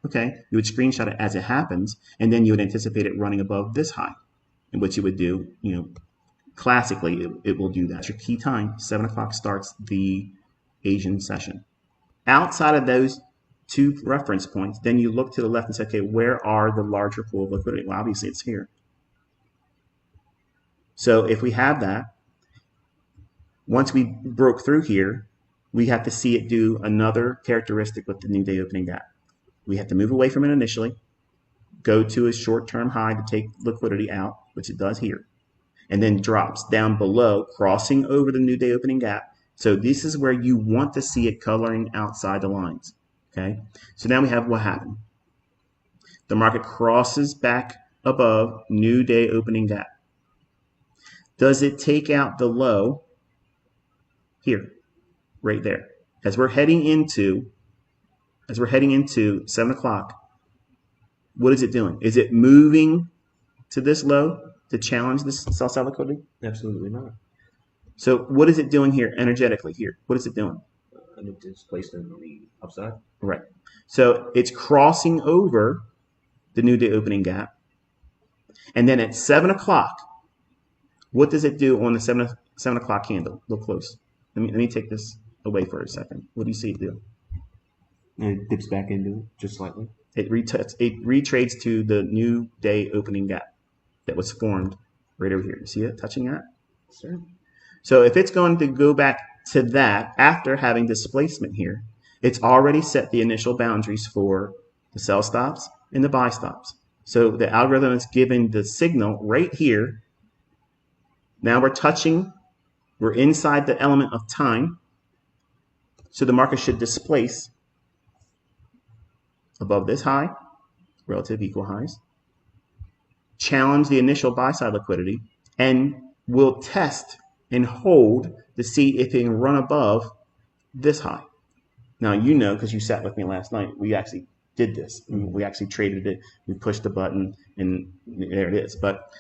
Okay, you would screenshot it as it happens, and then you would anticipate it running above this high. And what you would do, classically, it will do that. That's your key time. 7 o'clock starts the Asian session. Outside of those two reference points, then you look to the left and say, okay, where are the larger pool of liquidity? Well, obviously it's here. So if we have that, once we broke through here, we have to see it do another characteristic with the new day opening gap. We have to move away from it initially, go to a short-term high to take liquidity out, which it does here, and then drops down below, crossing over the new day opening gap. So this is where you want to see it coloring outside the lines. Okay, so now we have what happened. The market crosses back above new day opening gap. Does it take out the low here, right there? As we're heading into 7 o'clock, what is it doing? Is it moving to this low to challenge this sell side liquidity? Absolutely not. So what is it doing here energetically here? What is it doing? And it's placed on the upside. Right. So it's crossing over the new day opening gap. And then at 7 o'clock, what does it do on the 7 o'clock candle? Look close. Let me take this away for a second. What do you see it do? And it dips back into it just slightly. It retrades to the new day opening gap that was formed right over here. You see it touching that? Sure. So if it's going to go back to that after having displacement here, it's already set the initial boundaries for the sell stops and the buy stops. So the algorithm is giving the signal right here. Now we're inside the element of time. So the market should displace above this high, relative equal highs, challenge the initial buy side liquidity, and will test and hold to see if it can run above this high. Now, because you sat with me last night, we actually did this. We actually traded it. We pushed the button, and there it is. But